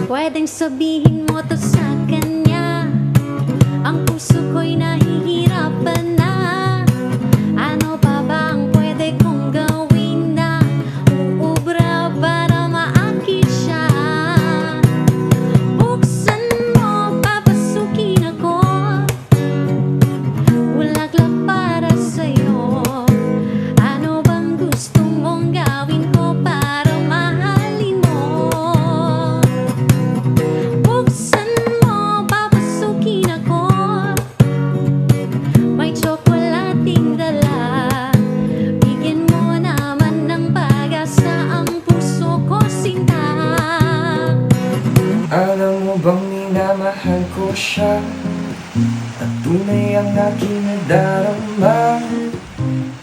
Pwedeng sabihin mo to sa kanya, ang puso ko'y nahihirapan na. Ano pa ba ang pwede kong gawin na uubra para maakit siya? Buksan mo, papasukin ako, bulaklak para sa'yo. Ano bang gusto mong gawin ko para mahalin mo? Buksan mo, papasukin ako, may tsokolating dala. Bigyan mo naman ng pag-asa ang puso ko, sinta. Alam mo bang minamahal ko siya, at tunay ang aking nadarama.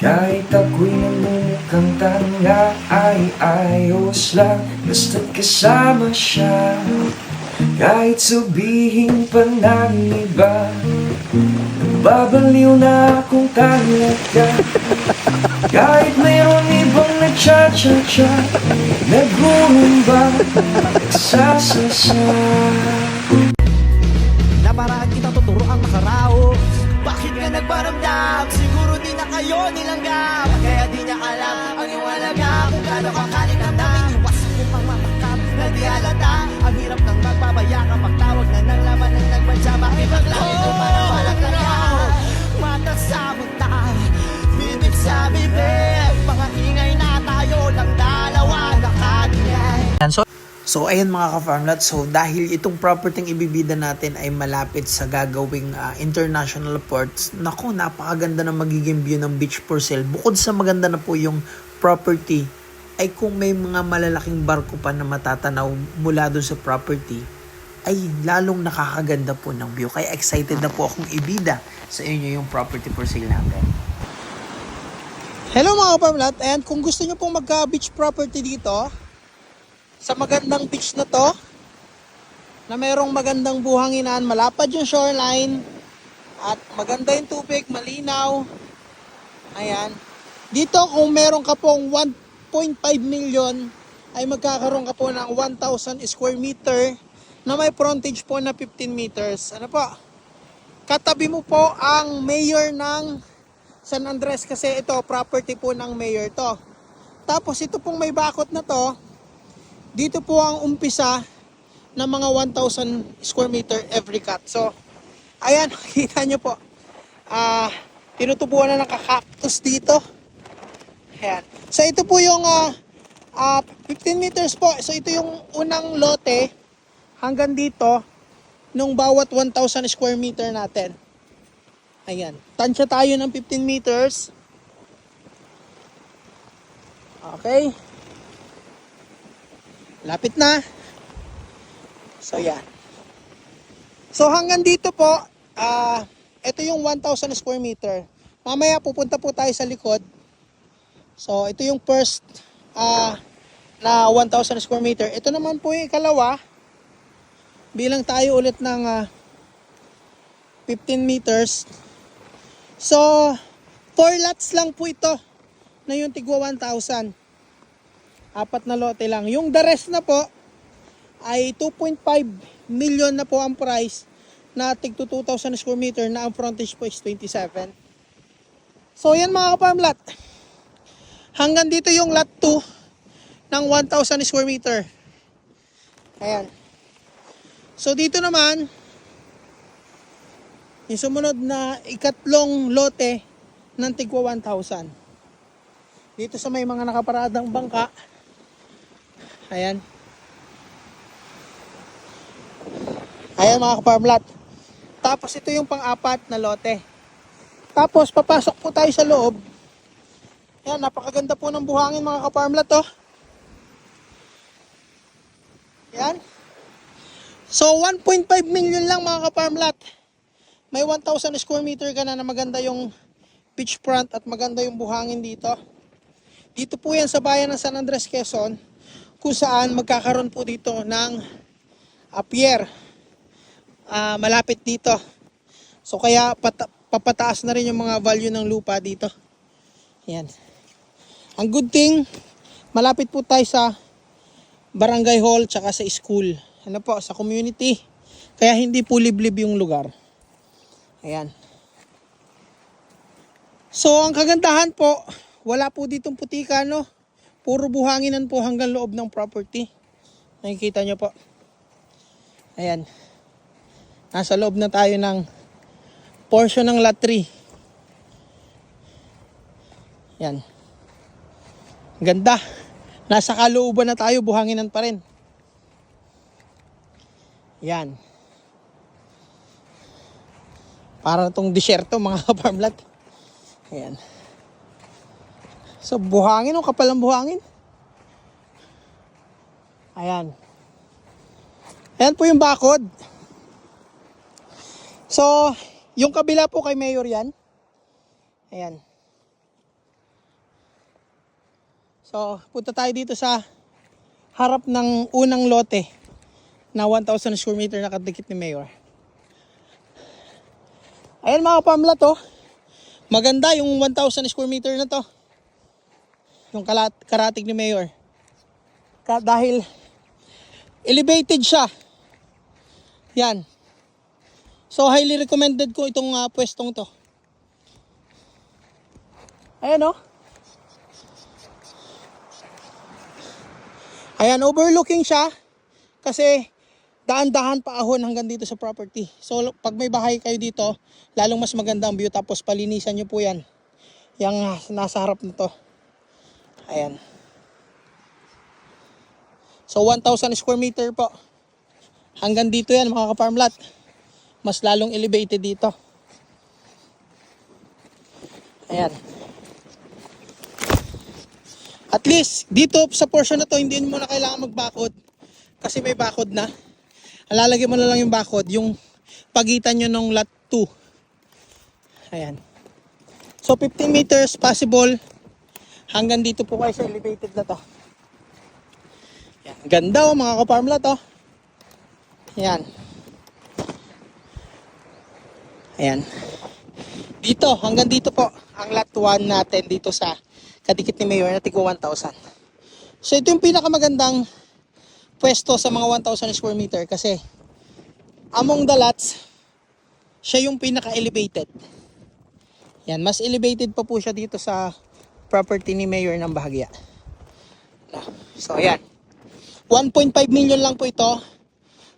Kahit ako'y namumukhang tanga, ay ayos lang basta't kasama siya. Kahit sabihin pa ng iba, babaliw na akong talaga. Kahit mayroon ibang nagcha-cha-cha, nagurumba, nagsasasa. Naparaan kita tuturo ang makarao. Bakit ka nagparamdam? Siguro di na kayo nilanggap, kaya di niya alam ang iyong alaga. Kung gaano ka kalinamdamin, iwasan mo pang mamakap na di halata. Ang hirap ng magpapaya ka, magtawag na ng laman ng nagbansa. Bakit ang langit ko para walang langaw? Mata sa mata, bibig sa bibig, mga ingay na tayo lang dalawa nakaganyan. So ayun mga ka-farmlat, so dahil itong property ng ibibida natin ay malapit sa gagawing international ports, naku, napakaganda na magiging view ng beach for sale. Bukod sa maganda na po yung property, ay kung may mga malalaking barko pa na matatanaw mula doon sa property, ay lalong nakakaganda po ng view. Kaya excited na po akong ibida sa inyo yung property for sale natin. Hello mga ka-farmlat, and kung gusto nyo pong magka-beach property dito, sa magandang beach na to, na mayroong magandang buhanginan, malapad yung shoreline, at maganda yung tubig, malinaw. Ayan. Dito kung meron ka pong 1.5 million, ay magkakaroon ka po ng 1,000 square meter na may frontage po na 15 meters. Ano po? Katabi mo po ang mayor ng San Andres, kasi ito, property po ng mayor to. Tapos ito pong may bakod na to, dito po ang umpisa ng mga 1,000 square meter every cut. So, ayan, kita nyo po. Tinutubuan na ng kakaktus dito. Ayan. So, ito po yung 15 meters po. So, ito yung unang lote hanggang dito nung bawat 1,000 square meter natin. Ayan. Tansya tayo ng 15 meters. Okay. Lapit na. So yan. So hanggang dito po, ito yung 1,000 square meter. Mamaya pupunta po tayo sa likod. So ito yung first na 1,000 square meter. Ito naman po yung ikalawa. Bilang tayo ulit ng 15 meters. So 4 lots lang po ito na yung tigwa 1,000. Apat na lote lang. Yung the rest na po ay 2.5 million na po ang price na tig to 2,000 square meter na ang frontage po is 27. So yan mga ka-farmlat. Hanggang dito yung lot 2 ng 1,000 square meter. Ayan. So dito naman, yung sumunod na ikatlong lote ng tigwa 1,000. Dito sa may mga nakaparadang bangka. Ayan. Ayan mga ka-farmlat. Tapos ito yung pang-apat na lote. Tapos papasok po tayo sa loob. Ayan, napakaganda po ng buhangin mga ka-farmlat oh. Ayan. So 1.5 million lang mga ka-farmlat. May 1,000 square meter ka na maganda yung beachfront at maganda yung buhangin dito. Dito po yan sa bayan ng San Andres, Quezon, kung saan magkakaroon po dito ng pier. Malapit dito. So kaya papataas na rin yung mga value ng lupa dito. Ayan. Ang good thing, malapit po tayo sa barangay hall tsaka sa school. ano po, sa community. Kaya hindi po liblib yung lugar. Ayan. So, ang kagandahan po, wala po ditong putika, no? Puro buhanginan po hanggang loob ng property. Nakikita nyo po. Ayan. Nasa loob na tayo ng portion ng lot 3. Yan. Ganda. Nasa kalooban na tayo, buhanginan pa rin. Yan. Para tong disyerto mga farmland. Ayan. So buhangin, o kapal ng buhangin. Ayan. Ayan po yung bakod. So, yung kabila po kay Mayor yan. Ayan. So, punta tayo dito sa harap ng unang lote na 1,000 square meter na kadikit ni Mayor. Ayan mga farmland to. Maganda yung 1,000 square meter na to. Yung karatig ni Mayor. Dahil elevated siya. Yan. So highly recommended ko itong pwestong to. Ayan o. Ayan, overlooking siya. Kasi daan-dahan pa ahon hanggang dito sa property. So pag may bahay kayo dito, lalong mas maganda ang view. Tapos palinisan nyo po yan. Yung nasa harap na to. Ayan. So 1,000 square meter po. Hanggang dito yan mga ka-farm lot. Mas lalong elevated dito. Ayan. At least dito sa portion na to hindi mo na kailangan magbakod. Kasi may bakod na. Lalagyan mo na lang yung bakod, yung pagitan nyo ng lot 2. Ayan. So 15 meters possible. Hanggang dito po kayo sa elevated na to. Yan. Ganda oh mga ka-farm lot oh. Yan. Ayan. Dito, hanggang dito po ang lot 1 natin dito sa kadikit ni Mayor na tigwa 1,000. So ito yung pinakamagandang pwesto sa mga 1,000 square meter kasi among the lots, siya yung pinaka-elevated. Yan, mas elevated pa po siya dito sa property ni Mayor ng Bahagya. So ayan. 1.5 million lang po ito.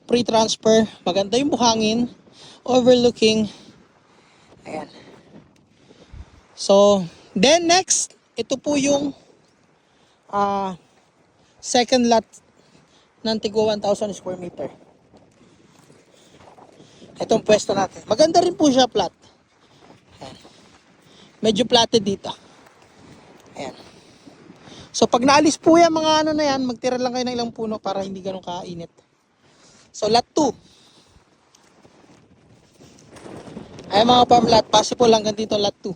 Pre-transfer. Maganda yung buhangin. Overlooking. Ayan. So, then next, ito po yung second lot ng tigwa 1,000 square meter. Itong pwesto natin. Maganda rin po siya flat. Ayan. Medyo platted dito. Ayan. So pag naalis po yan mga ano na yan, magtira lang kayo ng ilang puno para hindi ganun kainit. So lot 2. Ayan mga farm lot, possible hanggang dito lot 2.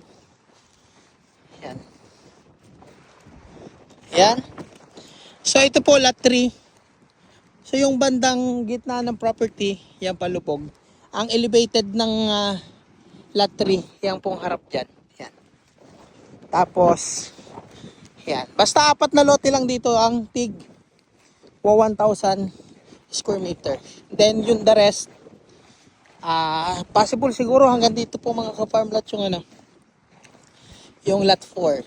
Ayan. Ayan. So ito po lot 3. So yung bandang gitna ng property, yan palubog. Ang elevated ng lot 3, yan pong harap dyan. Yan. Tapos, yan. Basta 4 na lote lang dito ang tig 1,000 square meter. Then yung the rest, possible siguro hanggang dito po mga ka-farm lot yung ano, yung lot 4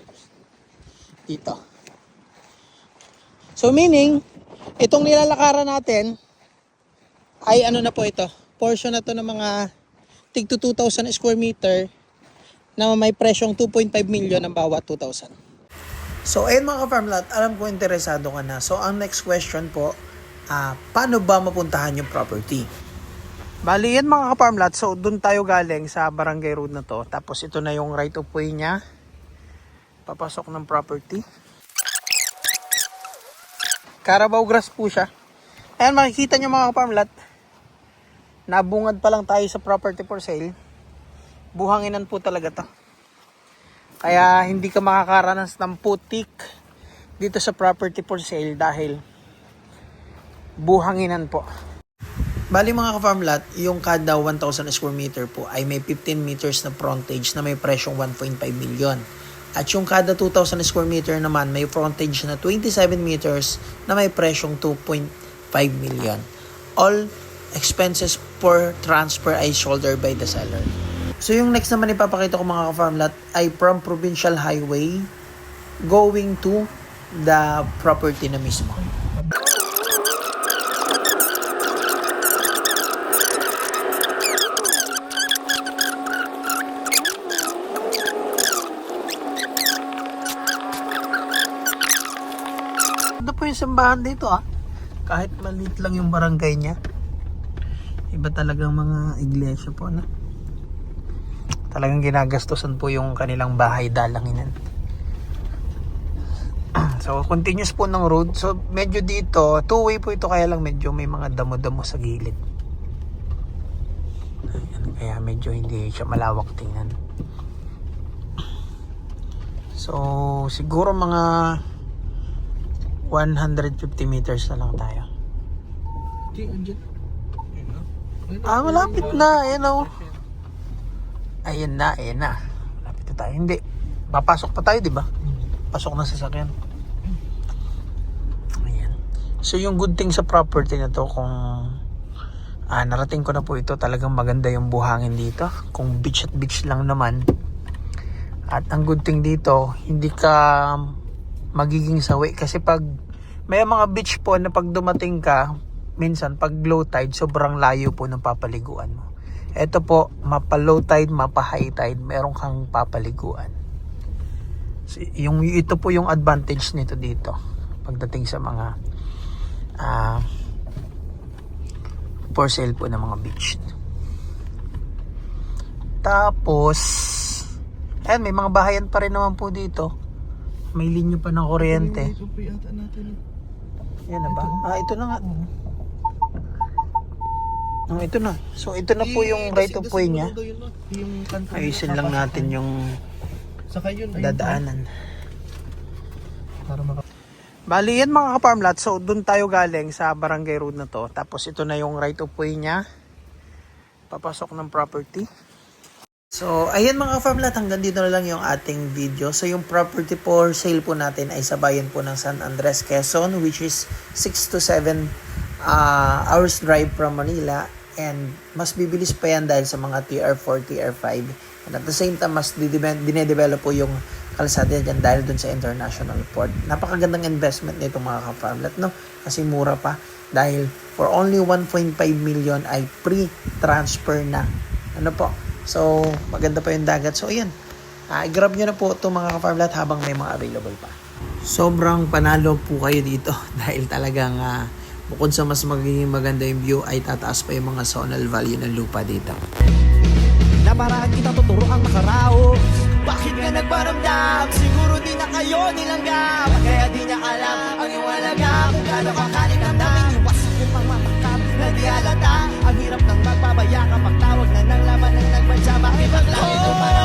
dito. So meaning, itong nilalakaran natin ay ano na po ito, portion na to ng mga tig to 2,000 square meter na may presyong 2.5 million ang bawat 2,000. So ayun mga ka-farm lot, alam ko interesado ka na. So ang next question po, paano ba mapuntahan yung property? Bali yan mga ka-farm lot, so dun tayo galing sa barangay road na to. Tapos ito na yung right of way niya. Papasok ng property. Carabao grass po siya. Ayan makikita nyo mga ka-farm lot, nabungad pa lang tayo sa property for sale. Buhanginan po talaga to. Kaya hindi ka makakaranas ng putik dito sa property for sale dahil buhanginan po. Bali mga ka-farm lot, yung kada 1,000 square meter po ay may 15 meters na frontage na may presyong 1.5 million. At yung kada 2,000 square meter naman may frontage na 27 meters na may presyong 2.5 million. all expenses for transfer ay shouldered by the seller. So yung next naman ipapakita ko mga ka-farm lot ay from Provincial Highway going to the property na mismo. Ito po yung simbahan dito kahit maliit lang yung barangay niya. Iba talagang mga iglesia po na. Talagang ginagastosan po yung kanilang bahay dalanginan. So continuous po ng road. So medyo dito, two-way po ito kaya lang medyo may mga damo-damo sa gilid. Ayan, kaya medyo hindi siya malawak tingnan. So siguro mga 150 meters na lang tayo. Malapit na. Ayan o. Ayan na. Malapit na tayo. Hindi. Papasok pa tayo, di ba? Pasok na sasakyan. Ayan. So yung good thing sa property na to, kung narating ko na po ito, talagang maganda yung buhangin dito. Kung beach at beach lang naman. At ang good thing dito, hindi ka magiging sawi. Kasi pag may mga beach po na pag dumating ka, minsan pag low tide, sobrang layo po ng papaliguan mo. Ito po, mapa low tide, mapa high tide, meron kang papaliguan. So, ito po yung advantage nito dito pagdating sa mga for sale po ng mga beach. Tapos ayan, may mga bahayan pa rin naman po dito. May linya pa ng kuryente. Yan na ba? Ito na nga. Ito na. So ito na po yung right of way niya. Ayusin lang natin yung dadaanan. Bali yan mga ka-farm lot. So dun tayo galing sa barangay road na to. Tapos ito na yung right of way niya. Papasok ng property. So ayan mga ka-farm lot, hanggang dito na lang yung ating video. So yung property for sale po natin ay sa bayan po ng San Andres, Quezon, which is 6 to 7 hours drive from Manila. And mas bibilis pa yan dahil sa mga TR4, TR5. And at the same time, mas dinedevelop po yung kalsada dyan dahil dun sa international port. Napakagandang investment nito mga ka-farmlet, no? Kasi mura pa. Dahil for only 1.5 million ay pre-transfer na. Ano po? So, maganda pa yung dagat. So, ayan. I-grab nyo na po ito mga ka-farmlet habang may mga available pa. Sobrang panalo po kayo dito dahil talagang bukod sa mas magiging maganda yung view ay tataas pa yung mga zonal value ng lupa dito. Naparaan kita tuturo ang makaraos. Bakit ka nagparamdam? Siguro di na kayo nilanggap. Kaya di niya alam ang iyong alaga. Kung gaano ka kalikam namin iwas ko pang mamakap. Na di halata, ang hirap ng magpabaya kapag tawag na ng laman ng nagbansa. Makipaglaki ko para